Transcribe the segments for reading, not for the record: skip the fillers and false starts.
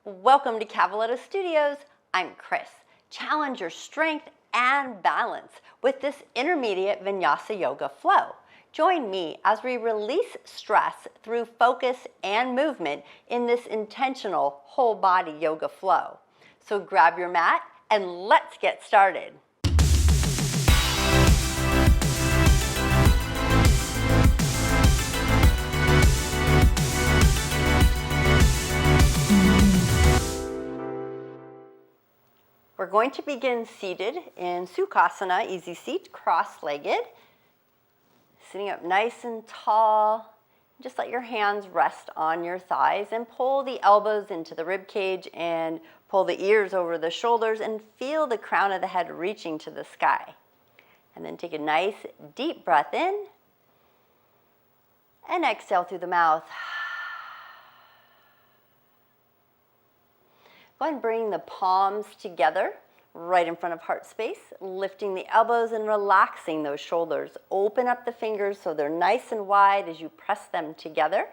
Welcome to Cavaletto Studios. I'm Chris. Challenge your strength and balance with this intermediate Vinyasa Yoga flow. Join me as we release stress through focus and movement in this intentional whole body yoga flow. So grab your mat and let's get started. We're going to begin seated in Sukhasana, easy seat, cross-legged. Sitting up nice and tall. Just let your hands rest on your thighs and pull the elbows into the rib cage and pull the ears over the shoulders and feel the crown of the head reaching to the sky. And then take a nice deep breath in and exhale through the mouth. Go ahead and bring the palms together right in front of heart space, lifting the elbows and relaxing those shoulders. Open up the fingers so they're nice and wide as you press them together,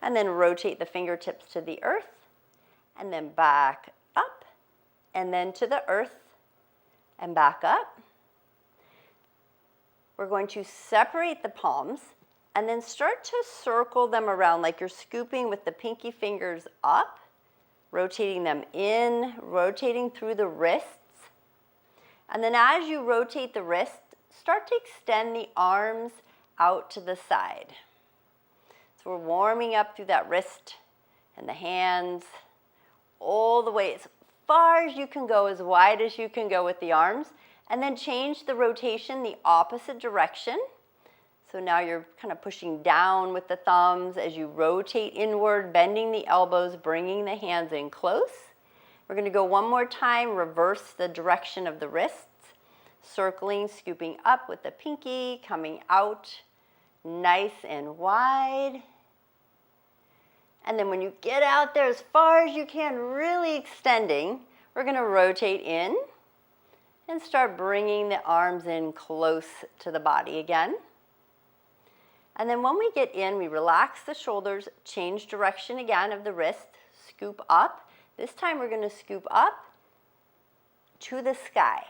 and then rotate the fingertips to the earth, and then back up, and then to the earth, and back up. We're going to separate the palms, and then start to circle them around like you're scooping with the pinky fingers up, rotating them in, rotating through the wrists. And then as you rotate the wrist, start to extend the arms out to the side. So we're warming up through that wrist and the hands all the way as far as you can go, as wide as you can go with the arms. And then change the rotation the opposite direction. So now you're kind of pushing down with the thumbs as you rotate inward, bending the elbows, bringing the hands in close. We're going to go one more time, reverse the direction of the wrists, circling, scooping up with the pinky, coming out nice and wide. And then when you get out there as far as you can, really extending, we're going to rotate in and start bringing the arms in close to the body again. And then when we get in, we relax the shoulders, change direction again of the wrist, scoop up. This time we're going to scoop up to the sky.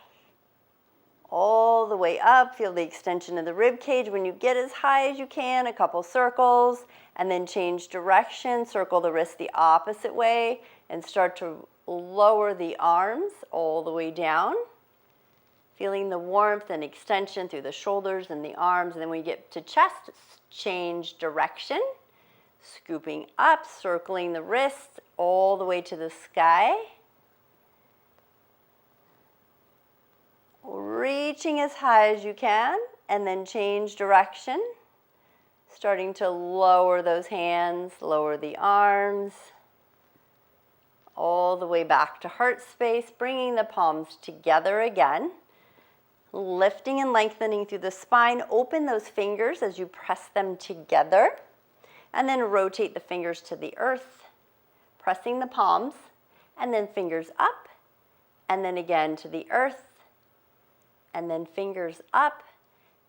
All the way up, feel the extension of the rib cage. When you get as high as you can, a couple circles, and then change direction, circle the wrist the opposite way, and start to lower the arms all the way down. Feeling the warmth and extension through the shoulders and the arms. And then when we get to chest, change direction. Scooping up, circling the wrists all the way to the sky. Reaching as high as you can, and then change direction. Starting to lower those hands, lower the arms. All the way back to heart space, bringing the palms together again. Lifting and lengthening through the spine. Open those fingers as you press them together. And then rotate the fingers to the earth, pressing the palms, and then fingers up, and then again to the earth, and then fingers up,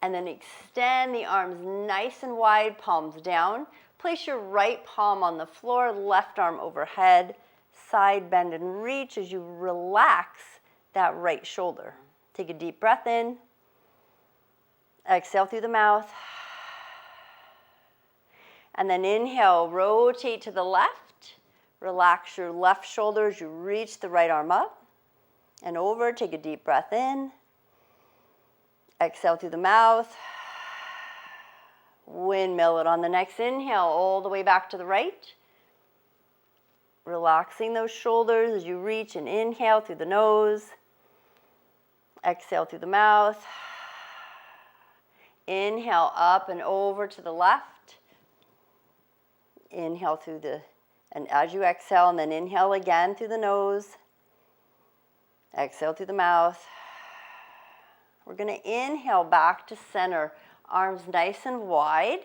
and then extend the arms nice and wide, palms down. Place your right palm on the floor, left arm overhead, side bend and reach as you relax that right shoulder. Take a deep breath in. Exhale through the mouth. And then inhale, rotate to the left. Relax your left shoulder as you reach the right arm up and over. Take a deep breath in. Exhale through the mouth. Windmill it on the next inhale, all the way back to the right. Relaxing those shoulders as you reach and inhale through the nose. Exhale through the mouth. Inhale up and over to the left. Inhale through and as you exhale, and then inhale again through the nose. Exhale through the mouth. We're going to inhale back to center, arms nice and wide.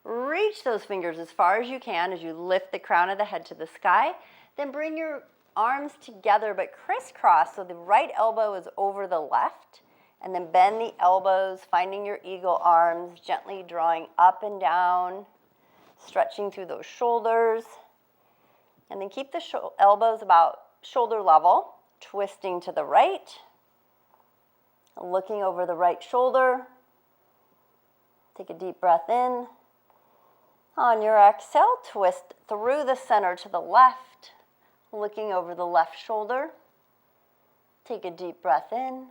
Reach those fingers as far as you can as you lift the crown of the head to the sky. Then bring your arms together but crisscross so the right elbow is over the left. And then bend the elbows, finding your eagle arms, gently drawing up and down, stretching through those shoulders. And then keep the elbows about shoulder level, twisting to the right, looking over the right shoulder. Take a deep breath in. On your exhale, twist through the center to the left, looking over the left shoulder. Take a deep breath in.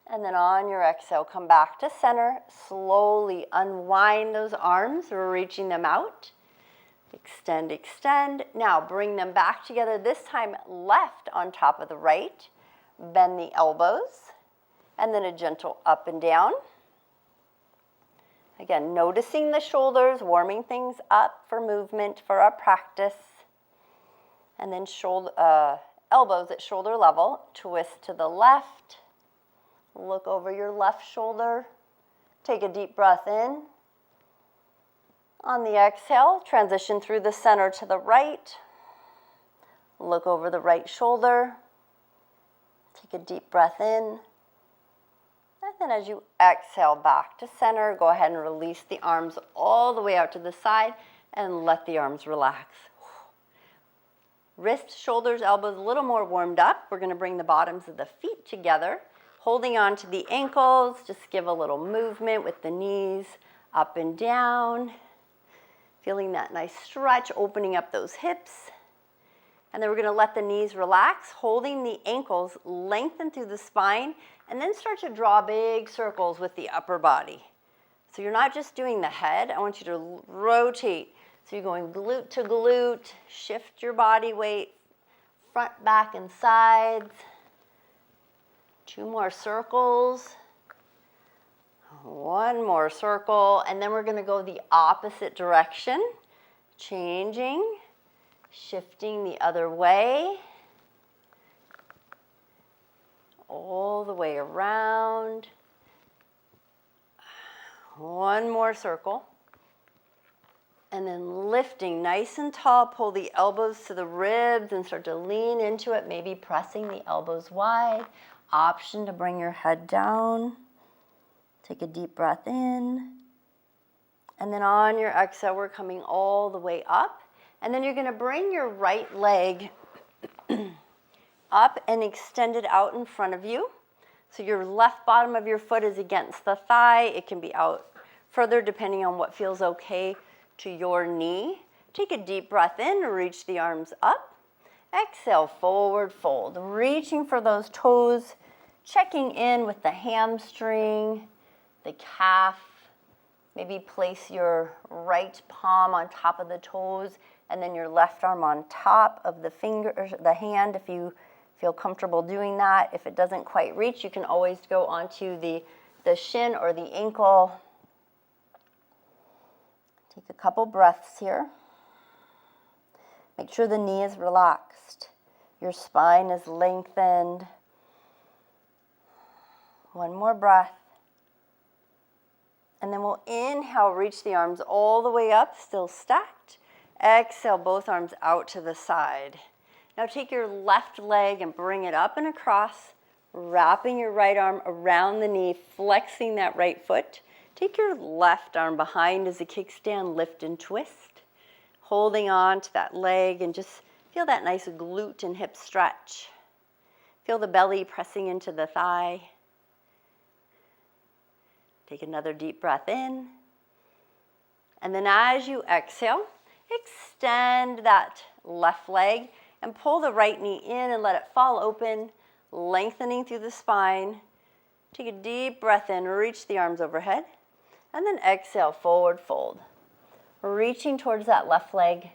And then on your exhale, come back to center. Slowly unwind those arms, reaching them out. Extend, extend. Now bring them back together, this time left on top of the right. Bend the elbows, and then a gentle up and down. Again, noticing the shoulders, warming things up for movement for our practice. And then elbows at shoulder level, twist to the left. Look over your left shoulder. Take a deep breath in. On the exhale, transition through the center to the right. Look over the right shoulder. Take a deep breath in. And then as you exhale back to center, go ahead and release the arms all the way out to the side and let the arms relax. Wrists, shoulders, elbows a little more warmed up. We're going to bring the bottoms of the feet together, holding on to the ankles. Just give a little movement with the knees up and down. Feeling that nice stretch, opening up those hips. And then we're going to let the knees relax, holding the ankles, lengthen through the spine, and then start to draw big circles with the upper body. So you're not just doing the head. I want you to rotate. So you're going glute to glute, shift your body weight, front, back, and sides. 2 more circles. 1 more circle, and then we're going to go the opposite direction, changing, shifting the other way, all the way around. 1 more circle, and then lifting nice and tall, pull the elbows to the ribs and start to lean into it, maybe pressing the elbows wide. Option to bring your head down. Take a deep breath in. And then on your exhale, we're coming all the way up. And then you're going to bring your right leg up and extend it out in front of you. So your left bottom of your foot is against the thigh. It can be out further depending on what feels okay to your knee. Take a deep breath in, reach the arms up. Exhale, forward fold. Reaching for those toes, checking in with the hamstring, the calf. Maybe place your right palm on top of the toes and then your left arm on top of the hand if you feel comfortable doing that. If it doesn't quite reach, you can always go onto the shin or the ankle. Take a couple breaths here. Make sure the knee is relaxed. Your spine is lengthened. 1 more breath. And then we'll inhale, reach the arms all the way up, still stacked. Exhale, both arms out to the side. Now take your left leg and bring it up and across, wrapping your right arm around the knee, flexing that right foot. Take your left arm behind as a kickstand, lift and twist. Holding on to that leg and just feel that nice glute and hip stretch. Feel the belly pressing into the thigh. Take another deep breath in. And then as you exhale, extend that left leg and pull the right knee in and let it fall open, lengthening through the spine. Take a deep breath in, reach the arms overhead, and then exhale, forward fold. Reaching towards that left leg.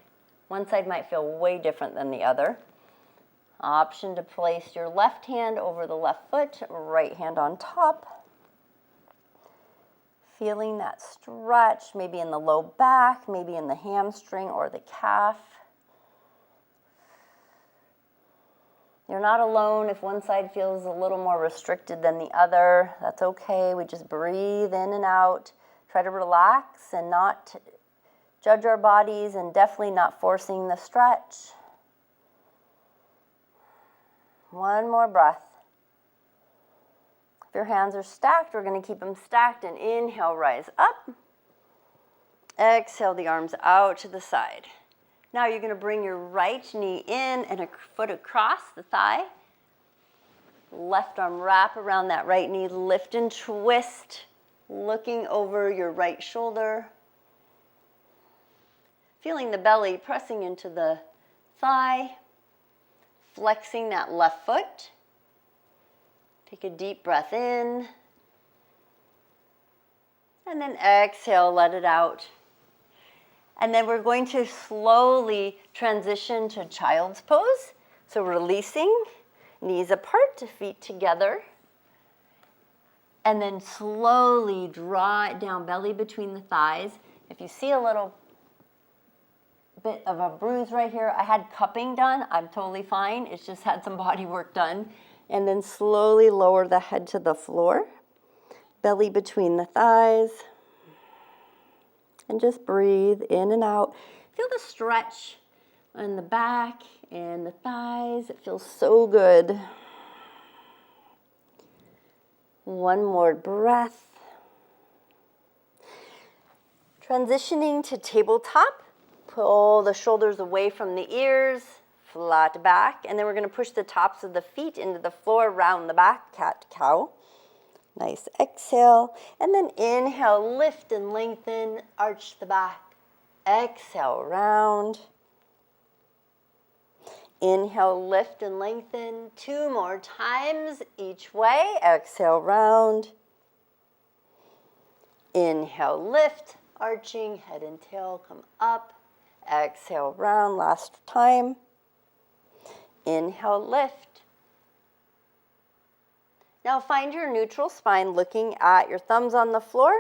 One side might feel way different than the other. Option to place your left hand over the left foot, right hand on top. Feeling that stretch, maybe in the low back, maybe in the hamstring or the calf. You're not alone if one side feels a little more restricted than the other. That's okay. We just breathe in and out. Try to relax and not judge our bodies, and definitely not forcing the stretch. 1 more breath. If your hands are stacked, we're going to keep them stacked and inhale, rise up. Exhale the arms out to the side. Now you're going to bring your right knee in and a foot across the thigh. Left arm wrap around that right knee, lift and twist, looking over your right shoulder. Feeling the belly pressing into the thigh, flexing that left foot. Take a deep breath in, and then exhale, let it out. And then we're going to slowly transition to child's pose. So releasing, knees apart, feet together. And then slowly draw it down, belly between the thighs. If you see a little bit of a bruise right here, I had cupping done. I'm totally fine. It's just had some body work done. And then slowly lower the head to the floor, belly between the thighs. And just breathe in and out. Feel the stretch in the back and the thighs. It feels so good. One more breath. Transitioning to tabletop. Pull the shoulders away from the ears, flat back. And then we're going to push the tops of the feet into the floor, round the back, cat-cow. Nice exhale, and then inhale, lift and lengthen, arch the back. Exhale, round. Inhale, lift and lengthen. 2 more times each way. Exhale, round. Inhale, lift, arching, head and tail come up. Exhale, round, last time. Inhale, lift. Now find your neutral spine looking at your thumbs on the floor.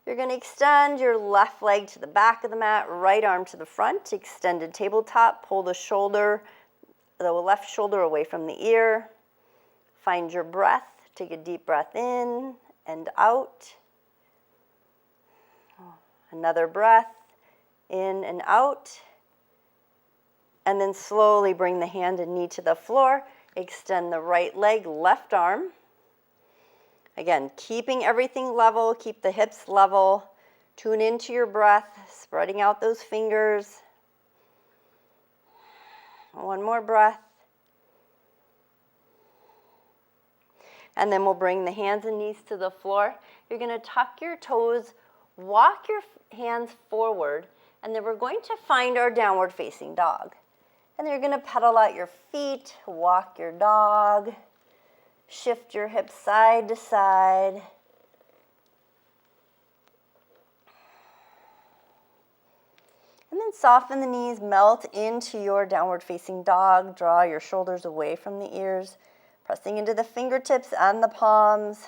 You're going to extend your left leg to the back of the mat, right arm to the front, extended tabletop. Pull the left shoulder away from the ear. Find your breath. Take a deep breath in and out. Another breath in and out. And then slowly bring the hand and knee to the floor. Extend the right leg, left arm. Again, keeping everything level, keep the hips level. Tune into your breath, spreading out those fingers. One more breath. And then we'll bring the hands and knees to the floor. You're going to tuck your toes, walk your hands forward, and then we're going to find our downward facing dog. And then you're going to pedal out your feet, walk your dog. Shift your hips side to side. And then soften the knees, melt into your downward facing dog. Draw your shoulders away from the ears, pressing into the fingertips and the palms.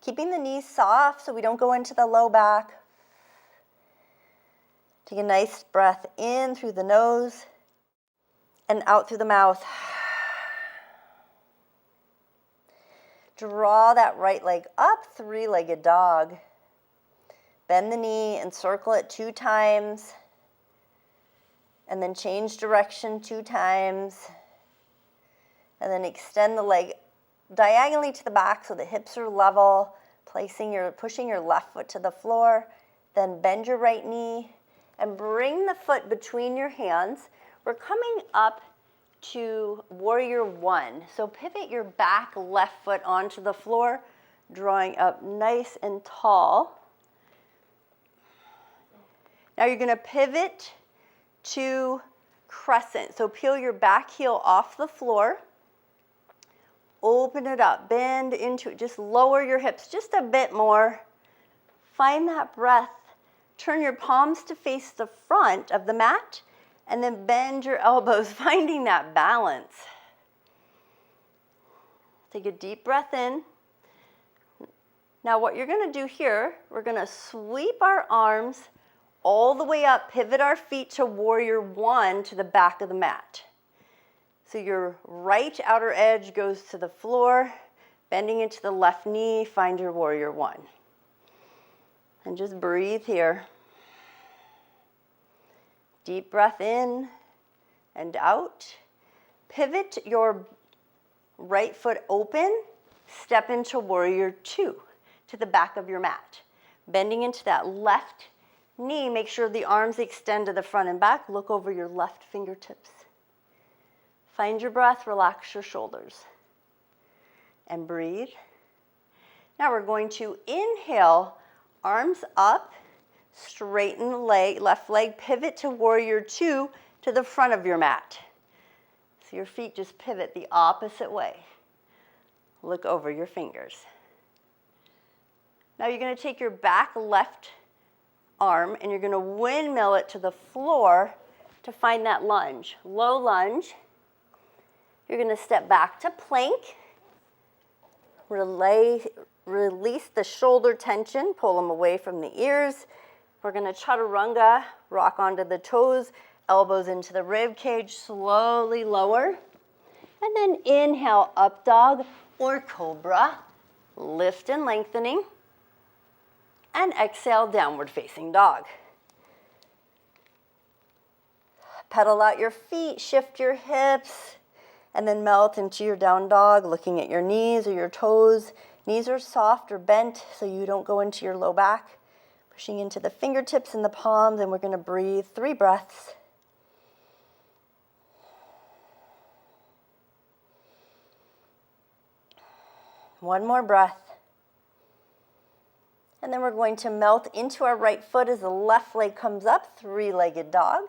Keeping the knees soft so we don't go into the low back. Take a nice breath in through the nose and out through the mouth. Draw that right leg up, 3-legged dog. Bend the knee and circle it 2 times. And then change direction 2 times. And then extend the leg diagonally to the back so the hips are level, pushing your left foot to the floor. Then bend your right knee and bring the foot between your hands. We're coming up to warrior 1. So pivot your back left foot onto the floor, drawing up nice and tall. Now you're going to pivot to crescent. So peel your back heel off the floor. Open it up, bend into it. Just lower your hips just a bit more. Find that breath. Turn your palms to face the front of the mat. And then bend your elbows, finding that balance. Take a deep breath in. Now what you're going to do here, we're going to sweep our arms all the way up, pivot our feet to warrior 1 to the back of the mat. So your right outer edge goes to the floor, bending into the left knee, find your warrior 1. And just breathe here. Deep breath in and out. Pivot your right foot open, step into warrior 2 to the back of your mat. Bending into that left knee, make sure the arms extend to the front and back. Look over your left fingertips. Find your breath, relax your shoulders. And breathe. Now we're going to inhale, arms up, straighten leg, left leg, pivot to warrior two to the front of your mat. So your feet just pivot the opposite way. Look over your fingers. Now you're going to take your back left arm and you're going to windmill it to the floor to find that lunge. Low lunge. You're going to step back to plank. Release the shoulder tension, pull them away from the ears. We're going to chaturanga, rock onto the toes, elbows into the rib cage, slowly lower. And then inhale, up dog or cobra, lift and lengthening. And exhale, downward facing dog. Pedal out your feet, shift your hips, and then melt into your down dog, looking at your knees or your toes. Knees are soft or bent so you don't go into your low back. Pushing into the fingertips and the palms, and we're going to breathe 3 breaths. One more breath. And then we're going to melt into our right foot as the left leg comes up, 3-legged dog.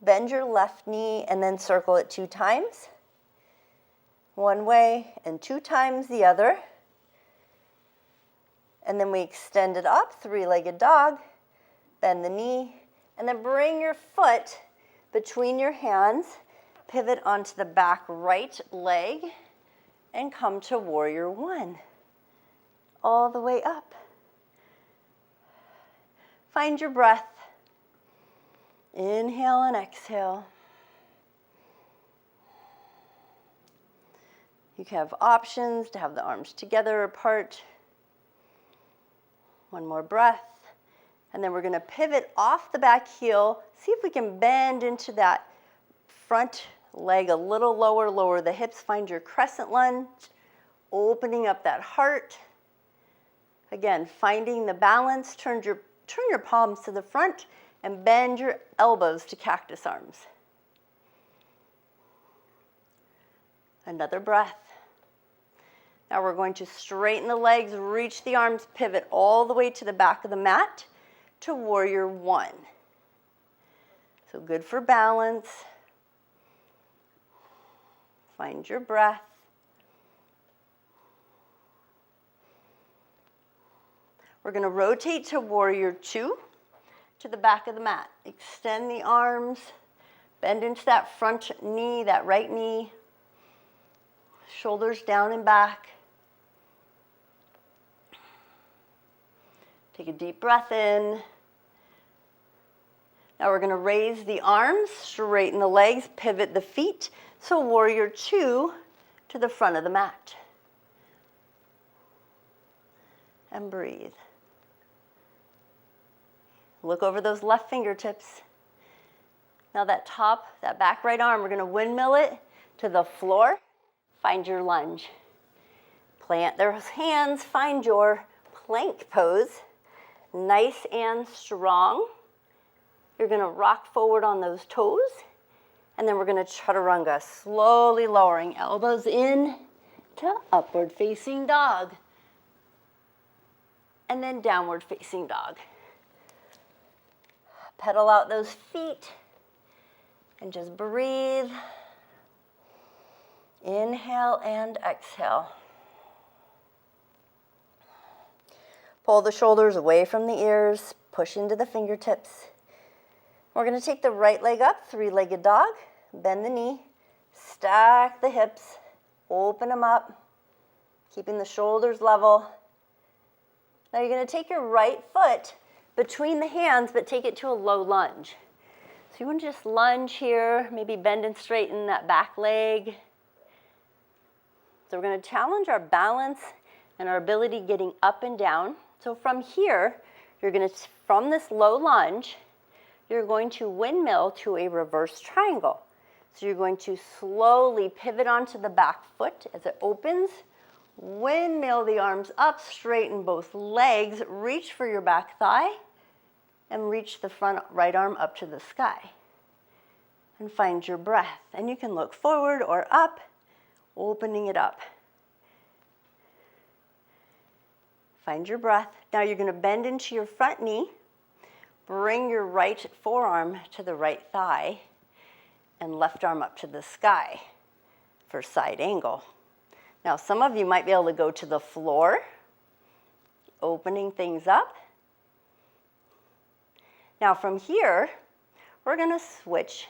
Bend your left knee and then circle it 2 times. One way and 2 times the other. And then we extend it up, 3-legged dog. Bend the knee, and then bring your foot between your hands. Pivot onto the back right leg and come to warrior one. All the way up. Find your breath. Inhale and exhale. You can have options to have the arms together or apart. One more breath. And then we're going to pivot off the back heel. See if we can bend into that front leg a little lower. Lower the hips. Find your crescent lunge. Opening up that heart. Again, finding the balance. Turn your palms to the front and bend your elbows to cactus arms. Another breath. Now we're going to straighten the legs, reach the arms, pivot all the way to the back of the mat to warrior one. So good for balance. Find your breath. We're going to rotate to warrior two to the back of the mat. Extend the arms, bend into that front knee, that right knee. Shoulders down and back. Take a deep breath in. Now we're going to raise the arms, straighten the legs, pivot the feet. So warrior two to the front of the mat. And breathe. Look over those left fingertips. Now that back right arm, we're going to windmill it to the floor. Find your lunge. Plant those hands, find your plank pose. Nice and strong. You're going to rock forward on those toes. And then we're going to chaturanga, slowly lowering elbows in to upward facing dog. And then downward facing dog. Pedal out those feet and just breathe. Inhale and exhale. Pull the shoulders away from the ears, push into the fingertips. We're going to take the right leg up, 3-legged dog. Bend the knee, stack the hips, open them up, keeping the shoulders level. Now you're going to take your right foot between the hands, but take it to a low lunge. So you want to just lunge here, maybe bend and straighten that back leg. So we're going to challenge our balance and our ability getting up and down. So from here, you're going to, from this low lunge, you're going to windmill to a reverse triangle. So you're going to slowly pivot onto the back foot as it opens, windmill the arms up, straighten both legs, reach for your back thigh, and reach the front right arm up to the sky. And find your breath. And you can look forward or up, opening it up. Find your breath. Now you're going to bend into your front knee. Bring your right forearm to the right thigh and left arm up to the sky for side angle. Now some of you might be able to go to the floor, opening things up. Now from here, we're going to switch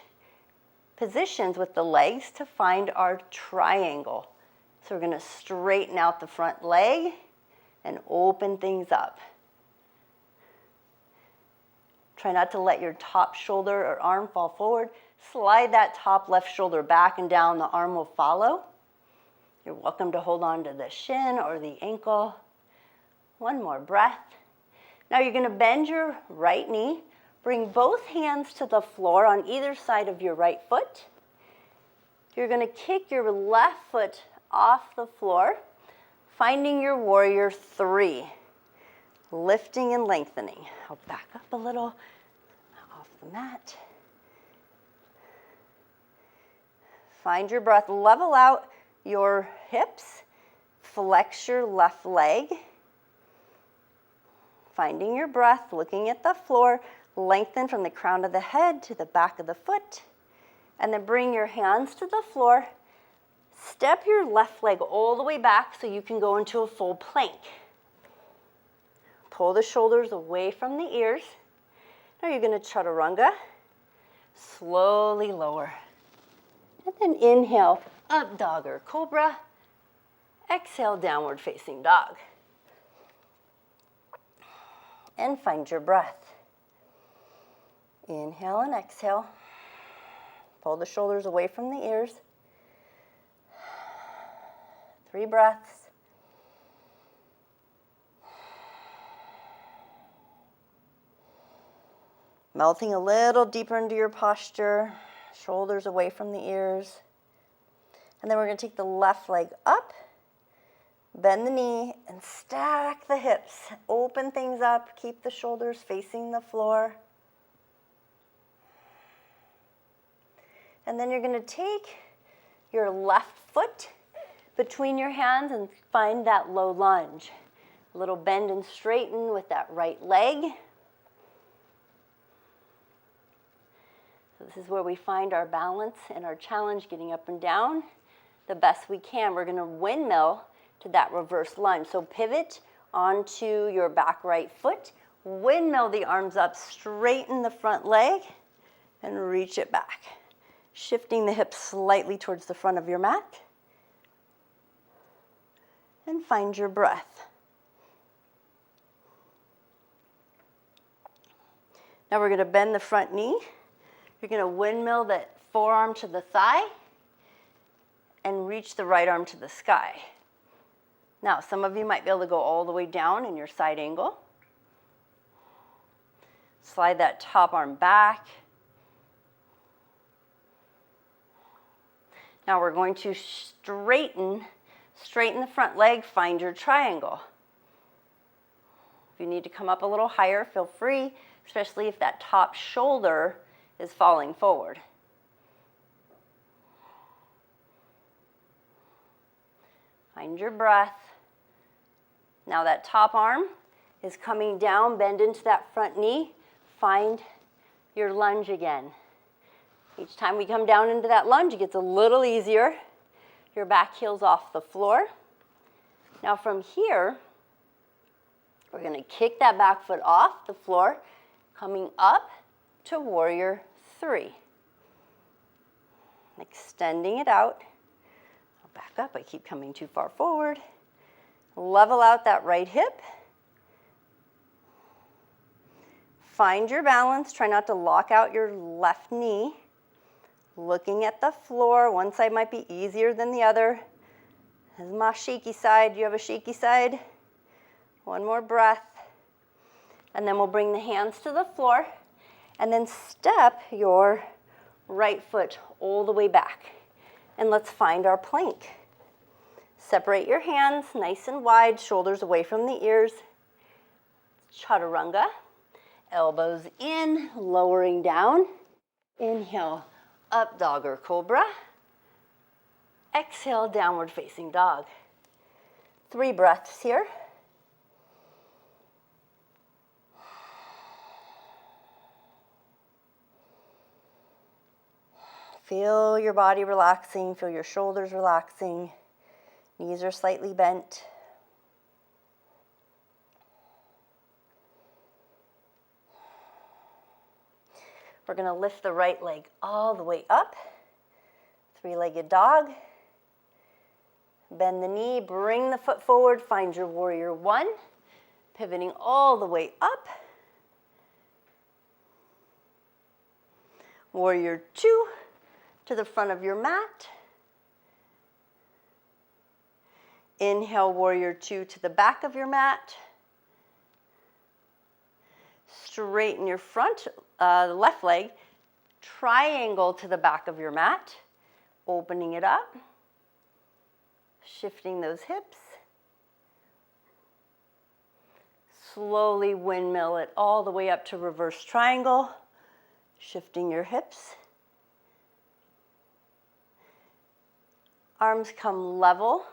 positions with the legs to find our triangle. So we're going to straighten out the front leg and open things up. Try not to let your top shoulder or arm fall forward. Slide that top left shoulder back and down, the arm will follow. You're welcome to hold on to the shin or the ankle. One more breath. Now you're going to bend your right knee. Bring both hands to the floor on either side of your right foot. You're going to kick your left foot off the floor, finding your warrior 3. Lifting and lengthening. I'll back up a little off the mat. Find your breath. Level out your hips. Flex your left leg. Finding your breath, looking at the floor. Lengthen from the crown of the head to the back of the foot. And then bring your hands to the floor. Step your left leg all the way back so you can go into a full plank. Pull the shoulders away from the ears. Now you're going to chaturanga. Slowly lower. And then inhale, up dog or cobra. Exhale, downward facing dog. And find your breath. Inhale and exhale. Pull the shoulders away from the ears. 3 breaths. Melting a little deeper into your posture, shoulders away from the ears. And then we're going to take the left leg up, bend the knee, and stack the hips. Open things up, keep the shoulders facing the floor. And then you're going to take your left foot between your hands and find that low lunge. A little bend and straighten with that right leg. So this is where we find our balance and our challenge, getting up and down the best we can. We're going to windmill to that reverse lunge. So pivot onto your back right foot, windmill the arms up, straighten the front leg, and reach it back. Shifting the hips slightly towards the front of your mat. And find your breath. Now we're going to bend the front knee. You're going to windmill that forearm to the thigh and reach the right arm to the sky. Now, some of you might be able to go all the way down in your side angle. Slide that top arm back. Now we're going to straighten the front leg, find your triangle. If you need to come up a little higher, feel free, especially if that top shoulder is falling forward. Find your breath. Now that top arm is coming down, bend into that front knee. Find your lunge again. Each time we come down into that lunge, it gets a little easier. Your back heel's off the floor. Now from here, we're going to kick that back foot off the floor, coming up to warrior 3. Extending it out. I'll back up, I keep coming too far forward. Level out that right hip. Find your balance, try not to lock out your left knee. Looking at the floor, one side might be easier than the other. This is my shaky side, do you have a shaky side? One more breath. And then we'll bring the hands to the floor. And then step your right foot all the way back. And let's find our plank. Separate your hands nice and wide, shoulders away from the ears. Chaturanga. Elbows in, lowering down. Inhale, up dog or cobra. Exhale, downward facing dog. 3 breaths here. Feel your body relaxing, feel your shoulders relaxing. Knees are slightly bent. We're going to lift the right leg all the way up. 3-legged dog. Bend the knee, bring the foot forward, find your warrior 1. Pivoting all the way up. Warrior 2 to the front of your mat. Inhale, warrior 2 to the back of your mat. Straighten your front, left leg. Triangle to the back of your mat. Opening it up. Shifting those hips. Slowly windmill it all the way up to reverse triangle. Shifting your hips. Arms come level.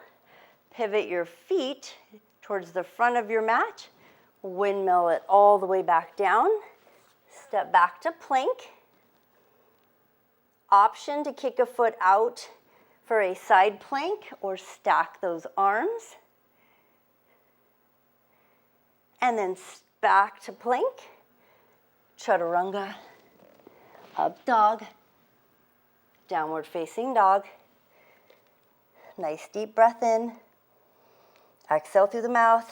Pivot your feet towards the front of your mat. Windmill it all the way back down. Step back to plank. Option to kick a foot out for a side plank or stack those arms. And then back to plank. Chaturanga. Up dog. Downward facing dog. Nice deep breath in. Exhale through the mouth.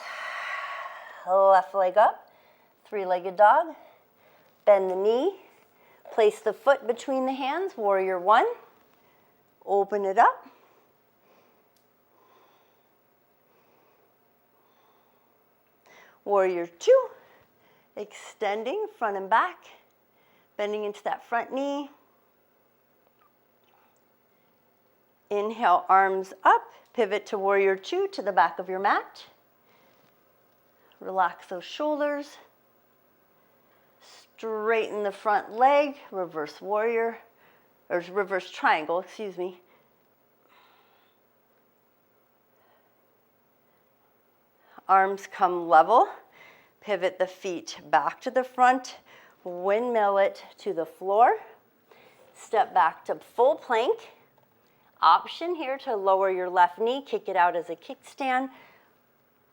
Left leg up. 3-legged dog. Bend the knee. Place the foot between the hands. Warrior 1. Open it up. Warrior 2. Extending front and back. Bending into that front knee. Inhale, arms up. Pivot to warrior 2 to the back of your mat. Relax those shoulders. Straighten the front leg. Reverse warrior, or reverse triangle, excuse me. Arms come level. Pivot the feet back to the front. Windmill it to the floor. Step back to full plank. Option here to lower your left knee, kick it out as a kickstand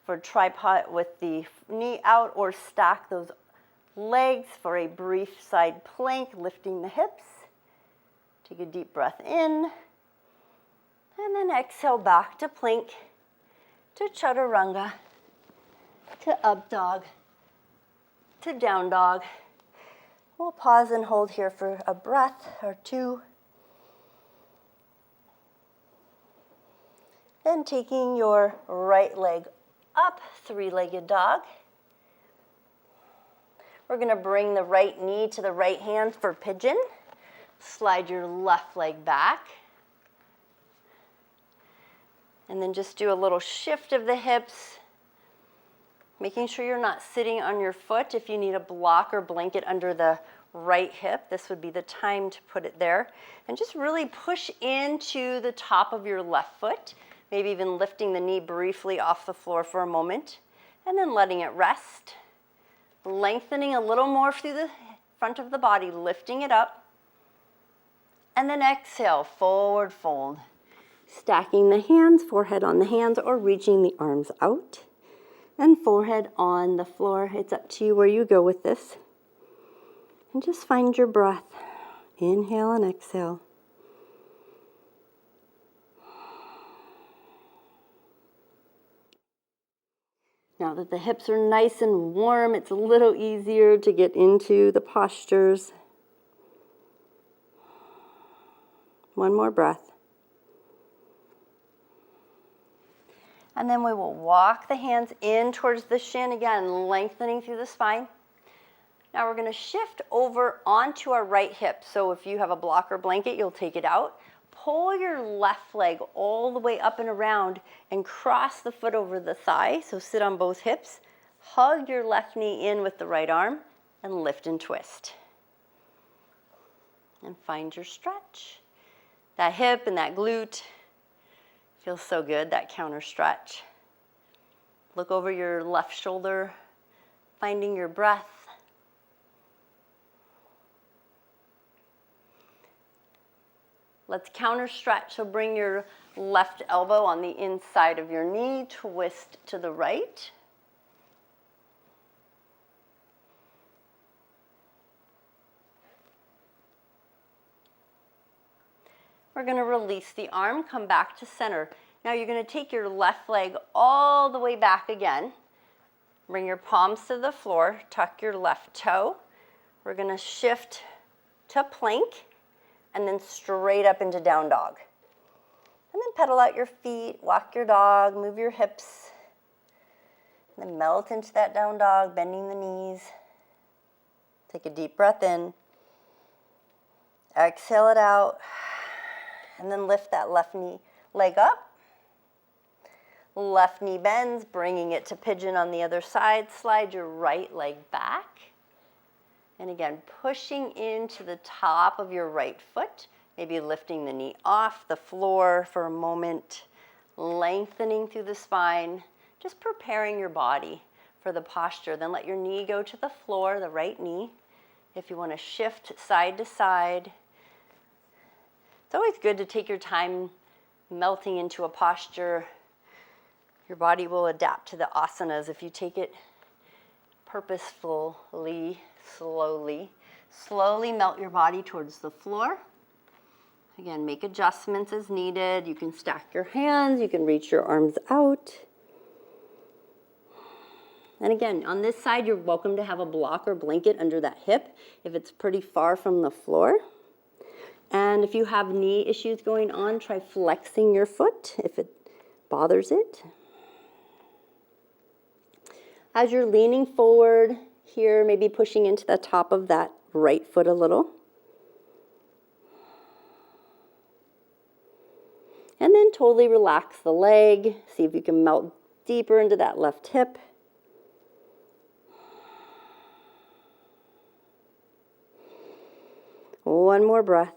for tripod with the knee out, or stack those legs for a brief side plank, lifting the hips. Take a deep breath in, and then exhale back to plank, to chaturanga, to up dog, to down dog. We'll pause and hold here for a breath or 2. Then taking your right leg up, 3-legged dog. We're going to bring the right knee to the right hand for pigeon. Slide your left leg back. And then just do a little shift of the hips, making sure you're not sitting on your foot. If you need a block or blanket under the right hip, this would be the time to put it there. And just really push into the top of your left foot. Maybe even lifting the knee briefly off the floor for a moment, and then letting it rest. Lengthening a little more through the front of the body, lifting it up. And then exhale, forward fold. Stacking the hands, forehead on the hands, or reaching the arms out. And forehead on the floor. It's up to you where you go with this. And just find your breath. Inhale and exhale. Now that the hips are nice and warm, it's a little easier to get into the postures. One more breath. And then we will walk the hands in towards the shin, again, lengthening through the spine. Now we're going to shift over onto our right hip. So if you have a block or blanket, you'll take it out. Pull your left leg all the way up and around and cross the foot over the thigh. So sit on both hips. Hug your left knee in with the right arm. and lift and twist. And find your stretch. That hip and that glute feels so good, that counter stretch. Look over your left shoulder, finding your breath. Let's counter stretch, so bring your left elbow on the inside of your knee, twist to the right. We're going to release the arm, come back to center. Now you're going to take your left leg all the way back again. Bring your palms to the floor, tuck your left toe. We're going to shift to plank and then straight up into down dog. And then pedal out your feet, walk your dog, move your hips. And then melt into that down dog, bending the knees. Take a deep breath in. Exhale it out. And then lift that left knee leg up. Left knee bends, bringing it to pigeon on the other side. Slide your right leg back. And again, pushing into the top of your right foot. Maybe lifting the knee off the floor for a moment. Lengthening through the spine. Just preparing your body for the posture. Then let your knee go to the floor, the right knee. If you want to shift side to side. It's always good to take your time melting into a posture. Your body will adapt to the asanas if you take it purposefully, slowly. Slowly melt your body towards the floor. Again, make adjustments as needed. You can stack your hands, you can reach your arms out. And again, on this side, you're welcome to have a block or blanket under that hip if it's pretty far from the floor. And if you have knee issues going on, try flexing your foot if it bothers it. As you're leaning forward here, maybe pushing into the top of that right foot a little. And then totally relax the leg. See if you can melt deeper into that left hip. One more breath.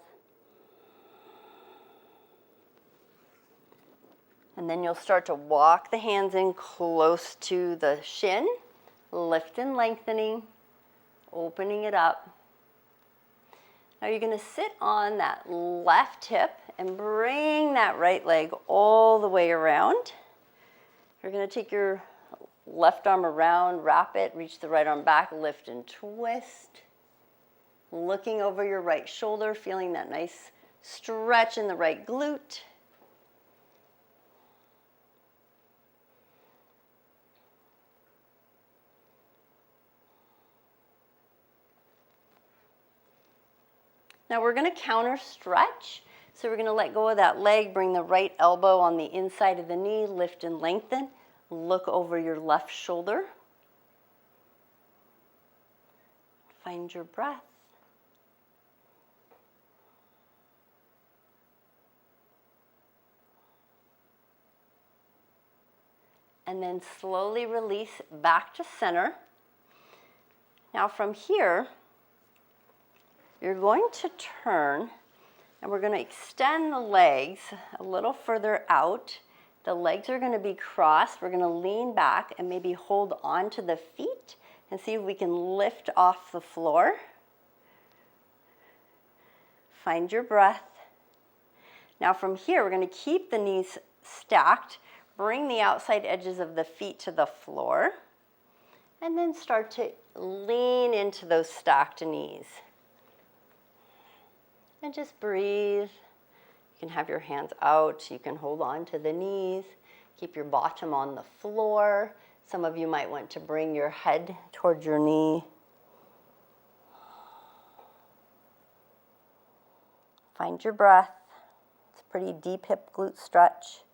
And then you'll start to walk the hands in close to the shin, lift and lengthening, opening it up. Now you're going to sit on that left hip and bring that right leg all the way around. You're going to take your left arm around, wrap it, reach the right arm back, lift and twist. Looking over your right shoulder, feeling that nice stretch in the right glute. Now we're going to counter stretch. So we're going to let go of that leg, bring the right elbow on the inside of the knee, lift and lengthen. Look over your left shoulder. Find your breath. And then slowly release back to center. Now from here, you're going to turn and we're going to extend the legs a little further out. The legs are going to be crossed. We're going to lean back and maybe hold on to the feet and see if we can lift off the floor. Find your breath. Now from here, we're going to keep the knees stacked. Bring the outside edges of the feet to the floor. And then start to lean into those stacked knees. And just breathe. You can have your hands out. You can hold on to the knees. Keep your bottom on the floor. Some of you might want to bring your head towards your knee. Find your breath. It's a pretty deep hip glute stretch.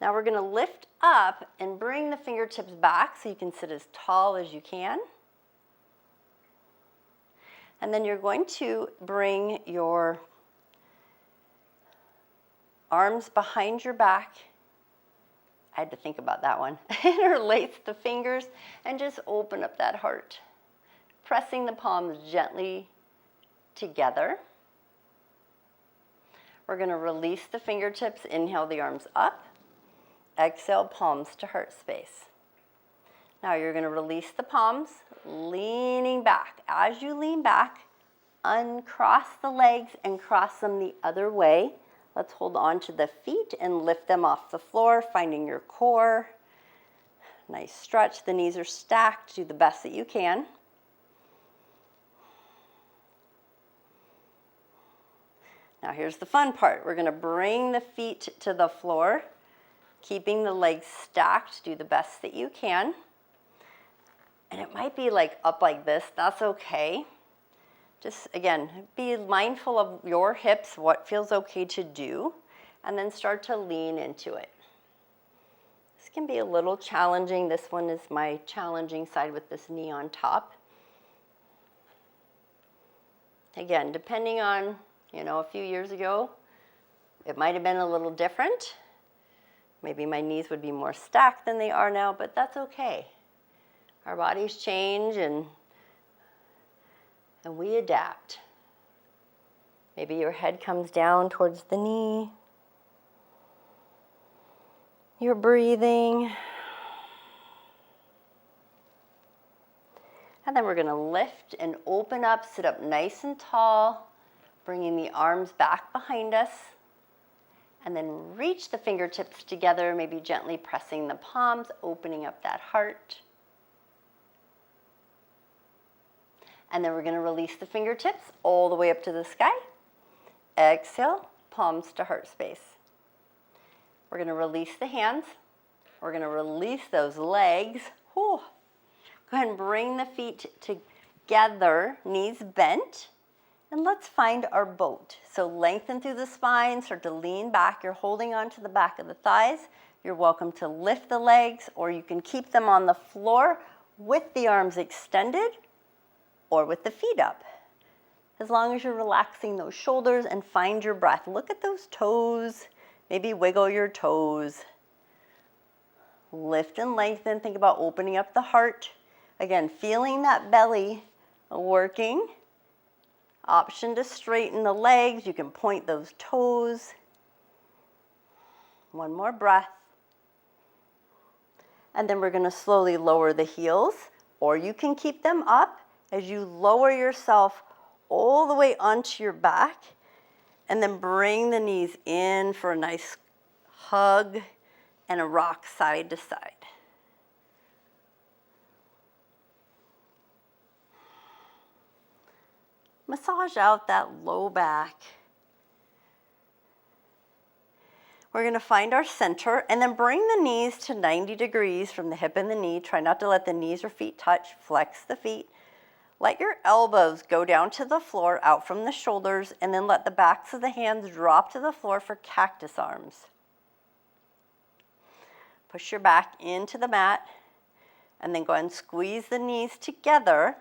Now we're going to lift up and bring the fingertips back so you can sit as tall as you can. And then you're going to bring your arms behind your back. I had to think about that one. Interlace the fingers and just open up that heart. pressing the palms gently together. We're going to release the fingertips, inhale the arms up, exhale, palms to heart space. Now you're going to release the palms, leaning back. As you lean back, uncross the legs and cross them the other way. Let's hold on to the feet and lift them off the floor, finding your core. Nice stretch. The knees are stacked. Do the best that you can. Now here's the fun part. We're going to bring the feet to the floor, keeping the legs stacked. Do the best that you can. And it might be like up like this. That's okay. Just, again, be mindful of your hips, what feels okay to do, and then start to lean into it. This can be a little challenging. This one is my challenging side with this knee on top. Again, depending on, a few years ago, it might have been a little different. Maybe my knees would be more stacked than they are now, but that's okay. Our bodies change and we adapt. Maybe your head comes down towards the knee. You're breathing. And then we're going to lift and open up, sit up nice and tall, bringing the arms back behind us. And then reach the fingertips together, maybe gently pressing the palms, opening up that heart. And then we're going to release the fingertips all the way up to the sky. Exhale, palms to heart space. We're going to release the hands. We're going to release those legs. Whew. Go ahead and bring the feet together, knees bent. And let's find our boat. So lengthen through the spine, start to lean back. You're holding on to the back of the thighs. You're welcome to lift the legs, or you can keep them on the floor with the arms extended, or with the feet up. As long as you're relaxing those shoulders and find your breath. Look at those toes. Maybe wiggle your toes. Lift and lengthen. Think about opening up the heart. Again, feeling that belly working. Option to straighten the legs. You can point those toes. One more breath. And then we're going to slowly lower the heels, or you can keep them up as you lower yourself all the way onto your back, and then bring the knees in for a nice hug and a rock side to side. Massage out that low back. We're going to find our center and then bring the knees to 90 degrees from the hip and the knee. Try not to let the knees or feet touch. Flex the feet. Let your elbows go down to the floor, out from the shoulders, and then let the backs of the hands drop to the floor for cactus arms. Push your back into the mat, and then go ahead and squeeze the knees together,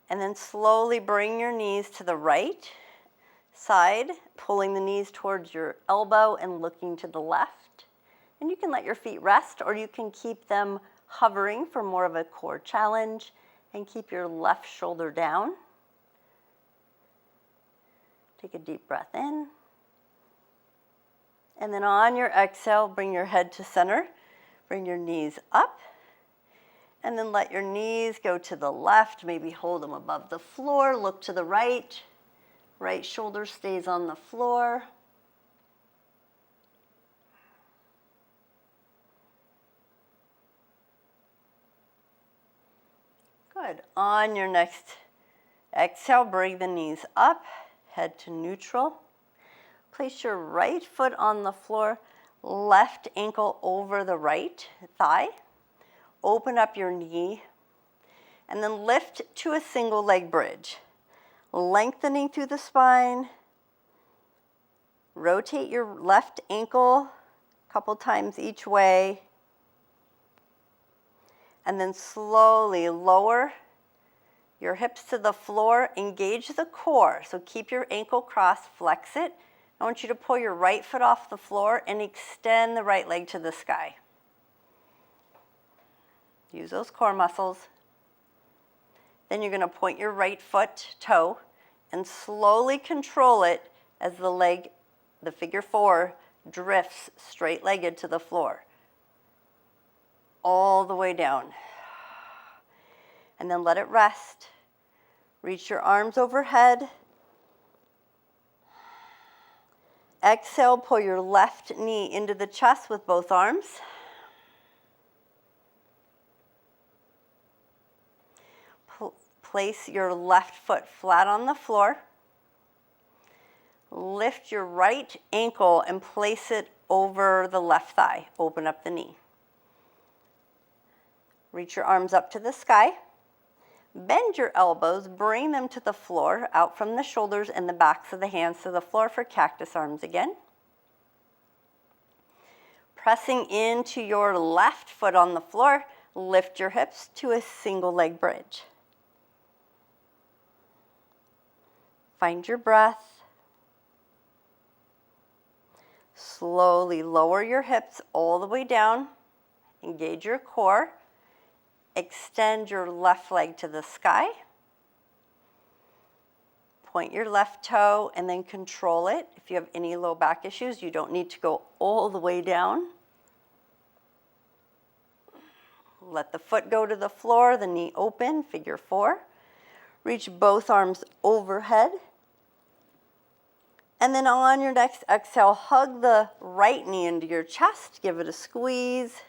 and then slowly bring your knees to the right side, pulling the knees towards your elbow and looking to the left. And you can let your feet rest, or you can keep them hovering for more of a core challenge. And keep your left shoulder down. Take a deep breath in. And then on your exhale, bring your head to center. Bring your knees up. And then let your knees go to the left. Maybe hold them above the floor. Look to the right. Right shoulder stays on the floor. Good. On your next exhale, bring the knees up, head to neutral. Place your right foot on the floor, left ankle over the right thigh. Open up your knee, and then lift to a single leg bridge. Lengthening through the spine. Rotate your left ankle a couple times each way. And then slowly lower your hips to the floor, engage the core. So keep your ankle crossed, flex it. I want you to pull your right foot off the floor and extend the right leg to the sky. Use those core muscles. Then you're going to point your right foot, toe, and slowly control it as the leg, the figure 4, drifts straight-legged to the floor. All the way down. And then let it rest. Reach your arms overhead. Exhale, pull your left knee into the chest with both arms. Place your left foot flat on the floor. Lift your right ankle and place it over the left thigh. Open up the knee. Reach your arms up to the sky. Bend your elbows, bring them to the floor, out from the shoulders and the backs of the hands to the floor for cactus arms again. Pressing into your left foot on the floor, lift your hips to a single leg bridge. Find your breath. Slowly lower your hips all the way down. Engage your core. Extend your left leg to the sky. Point your left toe and then control it. If you have any low back issues, you don't need to go all the way down. Let the foot go to the floor, the knee open, figure 4. Reach both arms overhead. And then on your next exhale, hug the right knee into your chest. Give it a squeeze.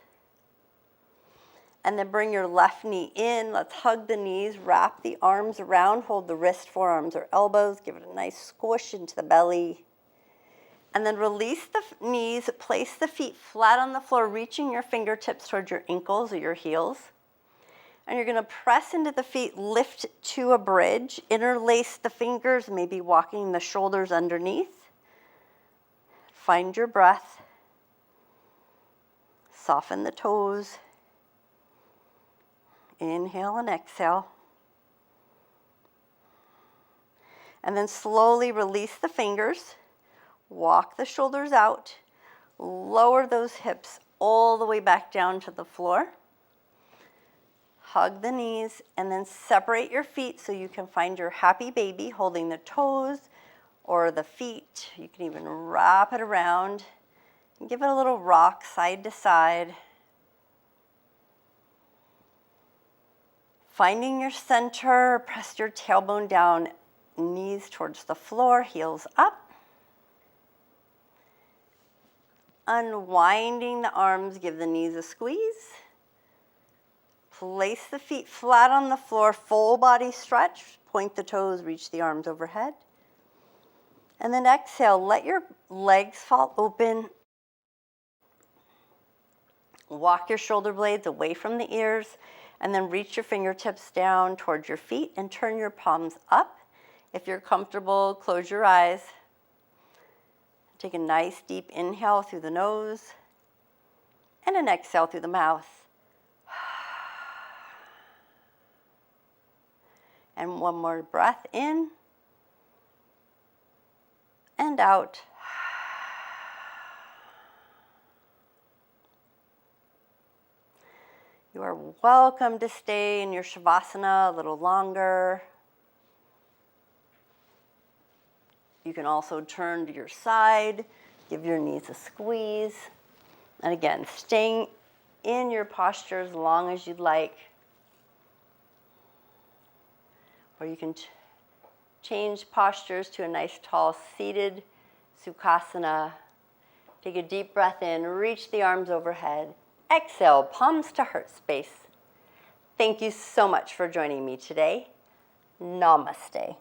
And then bring your left knee in. Let's hug the knees, wrap the arms around, hold the wrist, forearms, or elbows. Give it a nice squish into the belly. And then release the knees, place the feet flat on the floor, reaching your fingertips towards your ankles or your heels. And you're going to press into the feet, lift to a bridge, interlace the fingers, maybe walking the shoulders underneath. Find your breath. Soften the toes. Inhale and exhale. And then slowly release the fingers. Walk the shoulders out. Lower those hips all the way back down to the floor. Hug the knees and then separate your feet so you can find your happy baby holding the toes or the feet. You can even wrap it around and give it a little rock side to side. Finding your center, press your tailbone down, knees towards the floor, heels up. Unwinding the arms, give the knees a squeeze. Place the feet flat on the floor, full body stretch. Point the toes, reach the arms overhead. And then exhale, let your legs fall open. Walk your shoulder blades away from the ears, and then reach your fingertips down towards your feet and turn your palms up. If you're comfortable, close your eyes. Take a nice deep inhale through the nose and an exhale through the mouth. And one more breath in and out. You are welcome to stay in your Shavasana a little longer. You can also turn to your side, give your knees a squeeze. And again, staying in your posture as long as you'd like. Or you can change postures to a nice tall seated Sukhasana. Take a deep breath in, reach the arms overhead. Exhale, palms to heart space. Thank you so much for joining me today. Namaste.